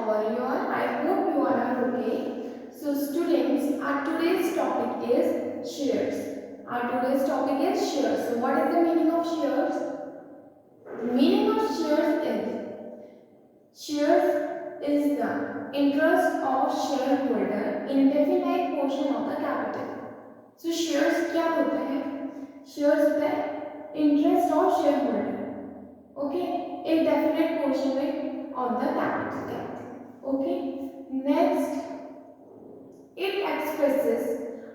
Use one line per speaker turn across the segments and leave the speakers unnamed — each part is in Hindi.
how are you all? I hope you all are okay. So students, our today's topic is shares. So what is the meaning of shares? The meaning of shares is the interest of shareholder in definite portion of the capital. So shares क्या होते हैं? Shares होता है interest of shareholder. Okay, a definite portion of the capital. Okay, next, it expresses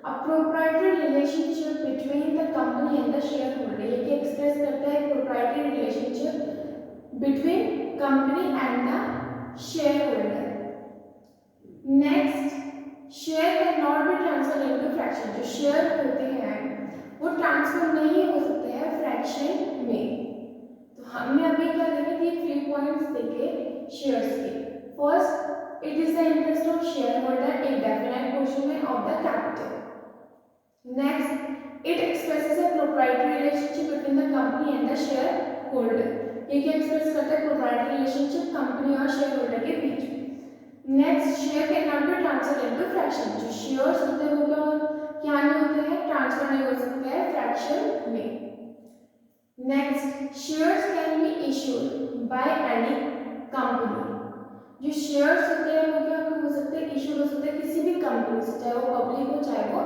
a proprietary relationship between the company and the shareholder. ये express करता है proprietary relationship between company and the shareholder. Next, share cannot be transferred into fraction. जो share होते हैं वो ट्रांसफर नहीं हो सकते हैं फ्रैक्शन में. तो हमने अभी क्या देखे थे 3 पॉइंट्स देखे शेयर्स के. First, it is the interest of shareholder in definite portion of the capital. Next, it expresses a proprietary relationship between the company and the shareholder. ये क्या एक्सप्रेस करता है proprietary relationship कंपनी और shareholder के बीच में. Next, share cannot be transferred into fraction. जो shares होते हैं वो क्या नहीं होते हैं, ट्रांसफर नहीं हो सकते हैं फ्रैक्शन में. Next, shares can be issued by any company. जो शेयर्स होते हैं वो क्या हो सकते हैं, इशू हो सकते हैं किसी भी कंपनी से, चाहे वो पब्लिक हो चाहे वो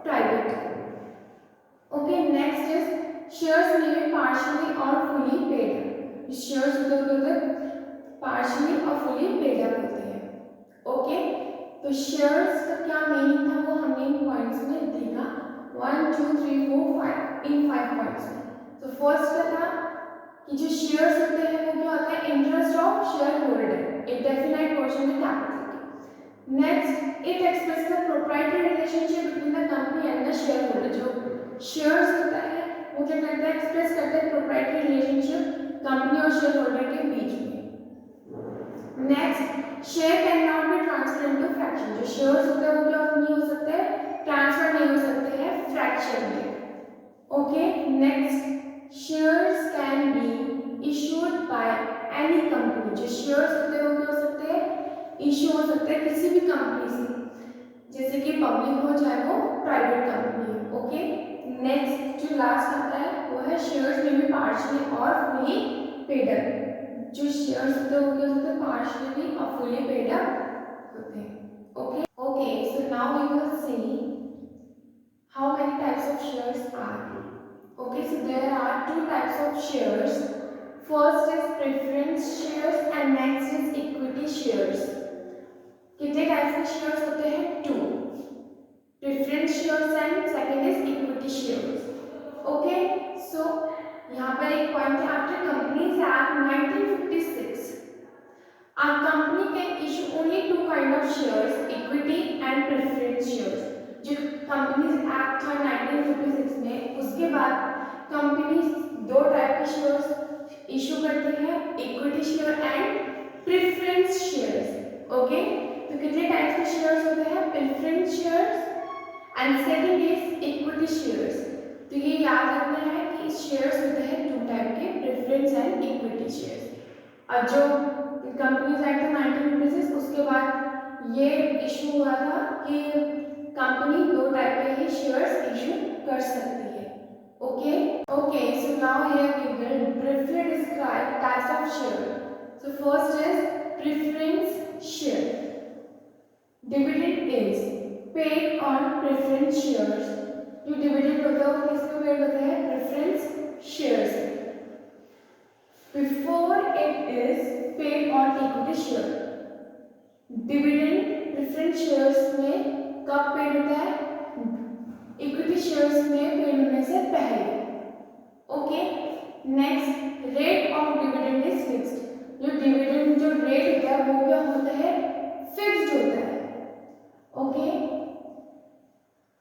प्राइवेट हो. ओके, नेक्स्ट इज शेयर्स में बी पार्शियली और फुली पेड. शेयर्स होते हैं पार्शियली और फुली पेड अप होते हैं. ओके, तो शेयर्स का क्या मीनिंग था वो हमने इन पॉइंट्स में देखा 1 2 3 4 5 इन 5 पॉइंट्स में. तो फर्स्ट क्या था कि जो शेयर्स होते हैं वो क्या होता है interest of share holder a definite portion of capital. Next, it expresses the proprietary relationship between the company and the shareholder. जो shares होता है वो क्या करता है एक्सप्रेस करता है proprietary relationship कंपनी और shareholder के बीच में. Next, share cannot be transferred into fraction. जो shares होते हैं वो क्या नहीं हो सकते, ट्रांसफर नहीं हो सकते हैं फ्रैक्शन में. Okay, next, shares can be issued by any company. जो शेयर्स होते हैं वो क्या हो सकते हैं, इशू हो सकते हैं किसी भी कंपनी से, जैसे कि पब्लिक हो चाहे वो प्राइवेट कंपनी हो. ओके, नेक्स्ट जो लास्ट आता है वो है शेयर्स में भी पार्शियली और फुली पेड अप. जो शेयर्स होते हैं वो क्या होते हैं पार्शियली और फुली पेड अप होते हैं. Okay okay, so now we will see how many types of shares are. Okay, so there are 2 types of shares. First is preference shares and next is equity shares. कितने टाइप्स के शेयर्स होते हैं? 2. Preference shares and second is equity shares. Okay, so यहाँ पर एक पॉइंट है, after companies act 1956 a company can issue only 2 kind of shares, equity and preference shares. जो कंपनीज एक्ट था 1956 में, उसके बाद कंपनीज 2 टाइप के शेयर्स इशू करती है, equity share and preference shares. Okay, तो कितने टाइप्स के शेयर्स होते हैं? Preference shares and second is equity shares. तो ये याद रखना है कि शेयर्स होते हैं 2 टाइप के, प्रेफरेंस एंड इक्विटी शेयर्स. और जो कंपनीज एक्ट 1956 उसके बाद ये इशू हुआ था कि कंपनी 2 टाइप के ही शेयर्स इशू कर सकती है. Okay okay, so now here we will briefly describe types of share. So first is preference share. Dividend is paid on preference shares. जो डिविडेंड होता है वो किसमें पेड होता है? Preference shares. Before it is paid on equity share. Dividend preference shares में कब पेड होता है? इक्विटी शेयर्स में पेड होने से पहले. Okay, next, rate of dividend is fixed. जो डिविडेंड जो रेट होता है वो क्या होता है? फिक्स्ड होता है. Okay,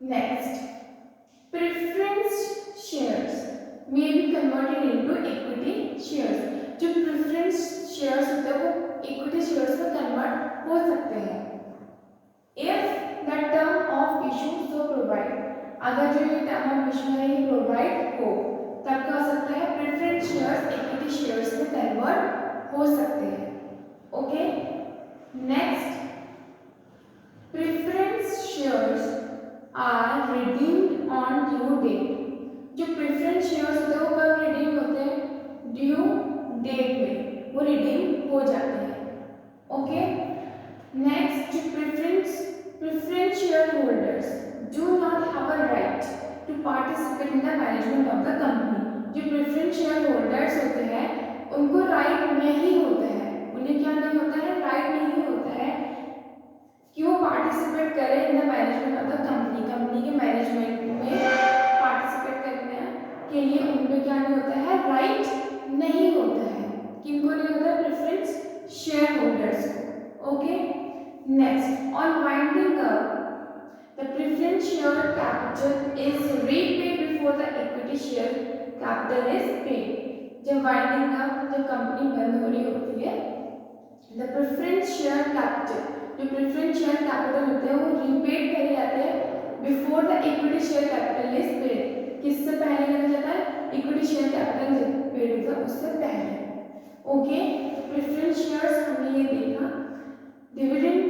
next, preference shares may be converted into equity shares. जो प्रेफरेंस शेयर्स होते हैं वो इक्विटी शेयर्स में कन्वर्ट हो सकते हैं if the term of issue so provide. अगर जो ये टर्म ऑफ इशू है ये प्रोवाइड हो तब क्या हो सकता है? प्रेफरेंस शेयर्स इक्विटी शेयर्स में कन्वर्ट हो सकते हैं. Okay, next, preference shares are redeemed on due date. जो प्रेफरेंस शेयर्स होते हैं वो कब रिडीम होते हैं? ड्यू डेट में वो रिडीम हो जाते हैं। ओके, नेक्स्ट, जो preference share holders do not have a right to participate in the management of the company. जो प्रेफरेंस शेयर होल्डर्स होते हैं उनको राइट नहीं होता है, उन्हें क्या नहीं होता है? राइट नहीं होता है कि वो पार्टिसिपेट करें इन the management of the company. Company के मैनेजमेंट में पार्टिसिपेट करने के लिए उनको क्या नहीं होता है? राइट नहीं होता है। किनको नहीं होता है? प्रेफरेंस शेयर होल्डर्स को। Okay, next, on winding up the preference share capital is repaid before the equity share capital is paid. जब वाइंडिंग अप, जब कंपनी बंद हो रही होती है, द प्रेफरेंस शेयर कैपिटल, जो प्रेफरेंस शेयर कैपिटल होते हैं वो रीपेड करे जाते हैं before the equity share capital is paid. किससे पहले करा जाता है? इक्विटी शेयर कैपिटल जब पेड होता है उससे पहले। ओके, प्रेफरेंस शेयर्स हमने ये देखा। Dividend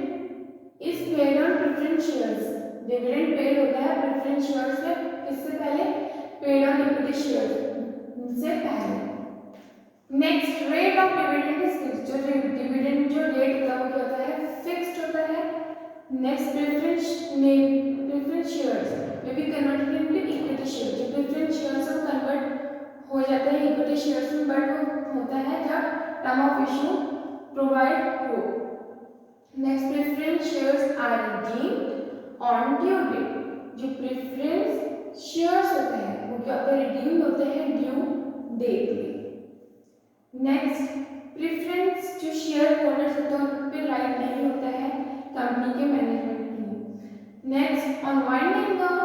is paid on preference shares. Dividend paid होता है प्रेफरेंस शेयर्स में किससे पहले? पेड ऑन इक्विटी शेयर्स से पहले। Next, rate of dividend is fixed. जो डिविडेंड जो रेट होता है वो क्या होता है? फिक्स्ड होता है। नेक्स्ट, प्रेफरेंस शेयर्स में be converted into equity share. जो प्रेफरेंस शेयर्स वो कन्वर्ट हो जाता है इक्विटी शेयर्स में, बट वो होता है जब टर्म ऑफ इशू प्रोवाइड हो। Next, preference shares are redeemed on due date. जो प्रेफरेंस शेयर्स होते हैं वो क्या होते हैं? रिडीम्ड होते हैं ड्यू डेट में। नेक्स्ट, प्रेफरेंस जो शेयर होल्डर्स होते हैं उन पे राइट नहीं होता है कंपनी के मैनेजमेंट में। Next, on winding up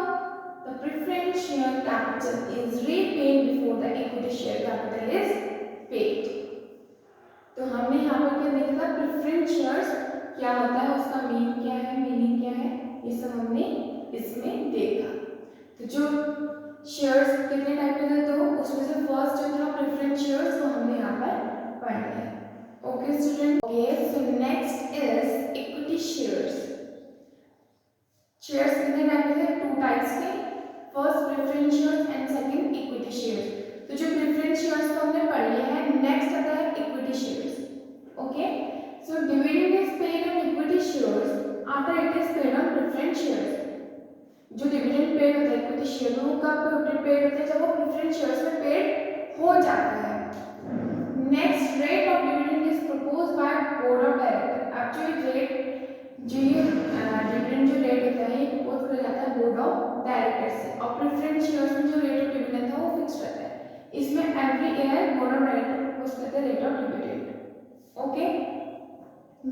the preference share capital is repaid before the equity share capital is paid. तो हमने यहाँ पर क्या देखा था? प्रेफरेंस शेयर्स क्या होता है, उसका मीनिंग क्या है, ये सब हमने इसमें देखा। तो जो शेयर्स कितने टाइप के थे? तो उसमें से फर्स्ट जो था प्रेफरेंस शेयर्स वो हमने यहाँ पर पढ़ लिया। Okay student, okay, so next is equity shares. Shares कितने टाइप के थे? 2 टाइप्स के, first preference shares and second equity shares. तो जो प्रेफरेंस शेयर्स को हमने पढ़ लिया है, नेक्स्ट आता है equity shares. Okay, so dividend is paid on equity shares after it is paid on preference shares. जो डिविडेंड पेड होता है इक्विटी शेयर में वो कब पेड होता है? जब वो प्रेफरेंस शेयर्स में पेड हो जाता है। Next, rate of dividend is proposed by board of director. Actually rate जो डिविडेंड जो रेट होता है ये प्रपोज किया जाता है बोर्ड ऑफ डायरेक्टर से, और प्रेफरेंस शेयर्स में जो रेट ऑफ डिविडेंड था वो फिक्स रहता है। इसमें every year board of director propose करते हैं rate of dividend. Okay,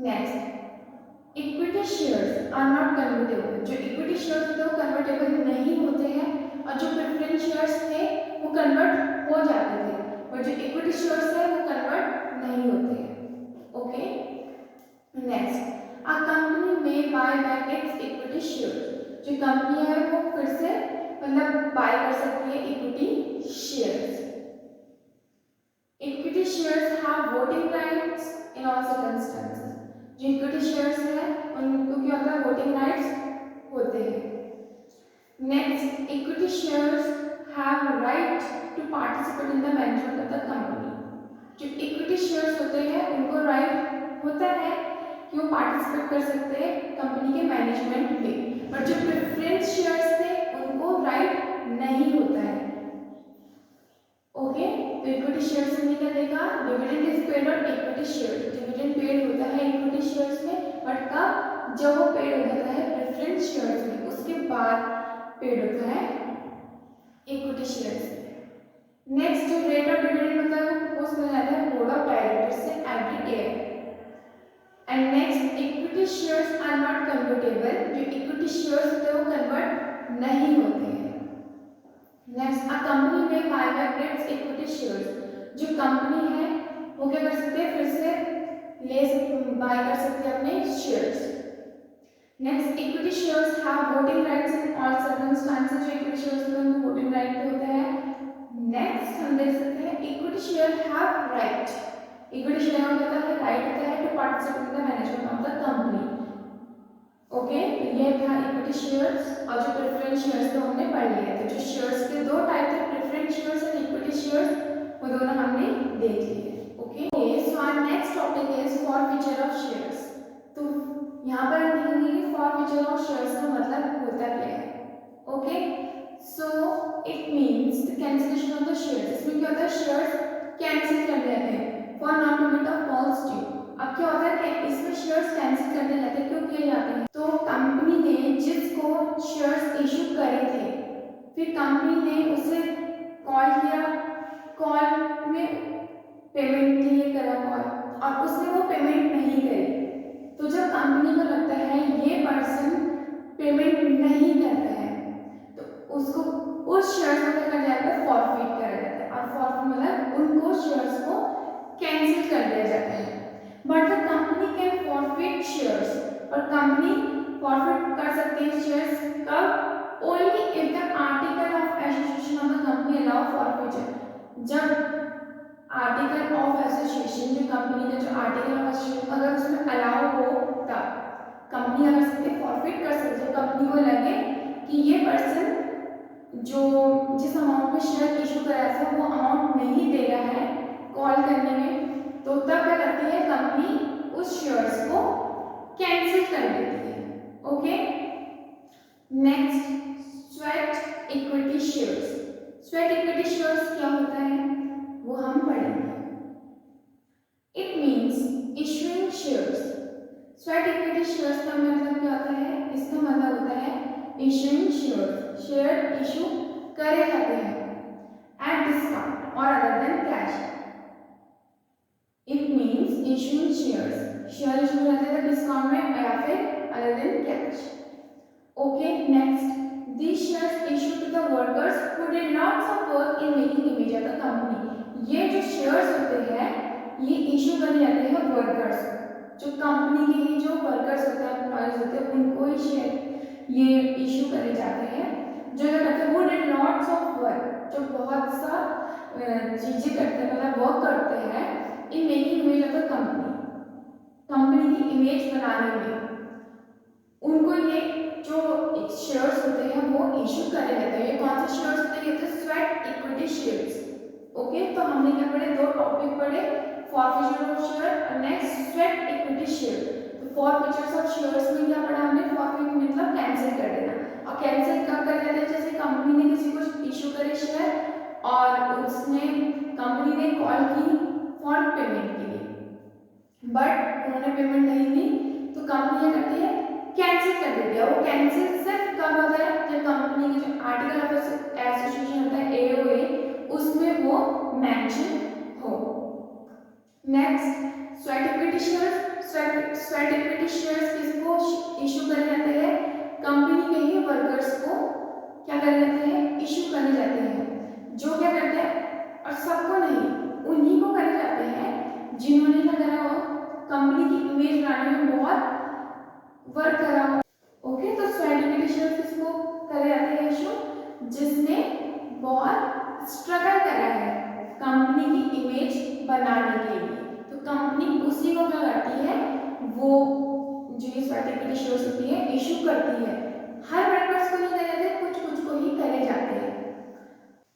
next, equity shares are not convertible. जो इक्विटी शेयर्स होते हैं वो कन्वर्टेबल नहीं होते हैं, और जो प्रेफरेंस शेयर्स थे वो कन्वर्ट हो जाते थे, और जो इक्विटी शेयर्स है वो कन्वर्ट नहीं होते हैं। Okay, next, a company may buy back its equity shares. जो कंपनी है वो फिर से मतलब बाय कर सकती है equity shares. Equity shares have voting rights in all circumstances. जो इक्विटी शेयर्स है उनको क्या होता है? वोटिंग राइट्स होते हैं। Next, equity shares have right to participate in the management of the company. जो इक्विटी शेयर्स होते हैं उनको राइट होता है कि वो पार्टिसिपेट कर सकते हैं कंपनी के मैनेजमेंट में, पर जो प्रेफरेंस शेयर्स थे उनको राइट नहीं होता है। ओके, तो इक्विटी शेयर्स में क्या देखा? Dividend is paid on equity shares. Dividend paid होता है इक्विटी शेयर्स में, बट कब? जब वो पेड हो जाता है प्रेफरेंस शेयर्स में, उसके बाद पेड होता है इक्विटी शेयर्स में। नेक्स्ट, जो रेट ऑफ डिविडेंड होता है वो प्रपोज किया जाता है बोर्ड ऑफ डायरेक्टर से every year. And next, equity shares are not convertible. जो इक्विटी शेयर्स होते हैं वो कन्वर्ट नहीं होते हैं। Next, a company may buy back its equity shares. जो कंपनी है वो क्या कर सकते हैं? फिर से बाय कर सकते हैं अपने shares. Next, equity shares have voting rights in all circumstances. जो इक्विटी शेयर्स होते हैं उनको वोटिंग राइट होता है। नेक्स्ट, हम देख सकते हैं equity share have right equity share होता है राइट होता है to participate in the management of the company. Okay, ये था इक्विटी शेयर्स। और जो प्रेफरेंस शेयर्स तो हमने पढ़ लिया था। जो शेयर्स के दो टाइप थे, प्रेफरेंस शेयर्स और इक्विटी शेयर्स, वो दोनों हमने देख लिए। Okay, so our next topic is forfeiture of shares. तो यहाँ पर हम देखेंगे कि फॉरफीचर ऑफ शेयर्स का मतलब होता क्या है। Okay, so it means the cancellation of the shares. इसमें क्या होता है, शेयर्स कैंसिल कर देते हैं for non payment of calls due. अब क्या होता है कि इसमें शेयर्स कैंसिल करने जाते हैं, क्यों किए जाते हैं, तो कंपनी ने जिसको शेयर्स इशू करे थे, फिर कंपनी ने उसे कॉल किया, कॉल में पेमेंट के लिए करा कॉल, और उसने वो पेमेंट नहीं करी। तो जब कंपनी को लगता है ये पर्सन पेमेंट नहीं करता है, तो उसको उस शेयर्स को क्या कर जाएगा, फॉरफिट करा जाता है। और फॉरफिट मतलब उनको शेयर्स को कैंसिल कर दिया जाता है। But the company can forfeit shares, और कंपनी फॉरफिट कर सकती है शेयर्स कब, only if the article of association of the company allow forfeiture. जब आर्टिकल ऑफ एसोसिएशन, जो कंपनी का जो आर्टिकल ऑफ एसोसिएशन अगर उसमें अलाउ हो, तब कंपनी अगर सकती फॉरफिट कर सकती है। कंपनी को लगे कि ये पर्सन जो जिस अमाउंट में शेयर इशू कराया था वो अमाउंट नहीं दे रहा है कॉल करने में, तो तब क्या करती है कंपनी, उस शेयर्स को कैंसिल कर देती है। Okay, next sweat equity shares. Sweat equity shares क्या होता है वो हम पढ़ेंगे। It means issuing shares. Sweat equity shares का मतलब क्या होता है, इसका मतलब होता है इशूइंग शेयर्स। शेयर इशू करे जाते हैं एट डिस्काउंट और other than cash. It means issuing shares, share issue रहते हैं डिस्काउंट में या फिर other than cash. Okay, next these shares issued to the workers who did lots of work in making image of the company। ये जो शेयर्स होते हैं ये इशू करे जाते हैं वर्कर्स, जो कंपनी के ही जो वर्कर्स होते हैं, एम्प्लॉइज होते हैं, उनको ही शेयर ये इशू करे जाते हैं। जो जो करते हैं वो डिड लॉट्स ऑफ वर्क, जो बहुत सा चीजें करते हैं, मतलब वर्क करते हैं in making image of the company, company की इमेज बनाने में, उनको ये जो शेयर्स होते हैं वो इशू करे जाते हैं। ये कौन से शेयर्स होते हैं, ये होते हैं स्वेट इक्विटी शेयर्स। ओके, तो हमने क्या पढ़े, दो टॉपिक पढ़े, फॉरफीचर ऑफ शेयर और नेक्स्ट स्वेट इक्विटी शेयर। तो फॉरफीचर्स ऑफ शेयर्स में क्या पढ़ा हमने, फॉरफीट मतलब कैंसिल कर देना। और कैंसिल कब कर देते हैं, जैसे कंपनी ने किसी को इशू करे शेयर और उसने कंपनी ने कॉल की फॉर पेमेंट के लिए, बट उन्होंने पेमेंट नहीं दी, तो कंपनी क्या करती है, कैंसिल कर देती है। वो कैंसिल सिर्फ कब होता है, जब कंपनी के जो आर्टिकल ऑफ एसोसिएशन होता है एओए, उसमें वो मेंशन हो। Next sweat equity shares. Sweat equity shares किसको इशू करे जाते हैं, कंपनी के ही वर्कर्स को क्या करे जाते हैं, इशू करे जाते हैं। जो क्या करते हैं, और सबको नहीं, उन्हीं को करे जाते हैं जिन्होंने क्या करा हो, कंपनी की इमेज बनाने में बहुत वर्क करा हो। ओके, तो स्वेट इक्विटी शेयर्स किसको करे जाते हैं इशू, जिसने बहुत स्ट्रगल करा है कंपनी की इमेज बनाने के लिए, तो कंपनी उसी को क्या करती है, वो जो ये स्वेट इक्विटी शेयर्स होती है इशू करती है। हर वर्कर्स को नहीं करे जाते, कुछ कुछ को ही करे जाते हैं।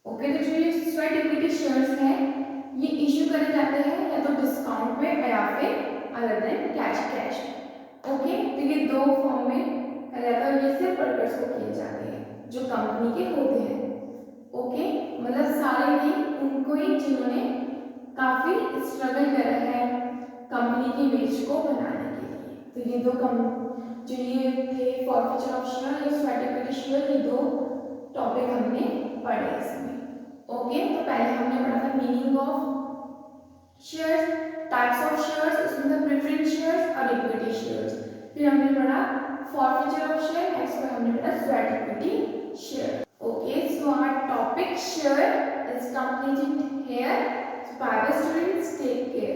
ओके, तो जो ये स्वेट इक्विटी शेयर्स है ये इशू करे जाते हैं या तो डिस्काउंट पे या फिर अदर देन कैश। ओके, तो ये दो फॉर्म में करा जाता है, ये सिर्फ वर्कर्स को किए जाते हैं जो कंपनी के होते हैं। ओके, मतलब सारे नहीं, उनको ही जिन्होंने काफी स्ट्रगल करा है कंपनी की इमेज को बनाने के लिए। तो ये दो जो ये थे फॉरफीचर ऑफ शेयर, ये स्वेट इक्विटी शेयर, ये दो टॉपिक हमने पढ़े इसमें। ओके, तो पहले हमने पढ़ा था meaning of shares, types of shares, उसमें था प्रेफरेंस शेयर्स और इक्विटी शेयर्स। फिर हमने पढ़ा फॉरफीचर ऑफ शेयर, नेक्स्ट पर हमने पढ़ा sweat equity share. Okay, so our topic share is completed here. So bye bye students, take care.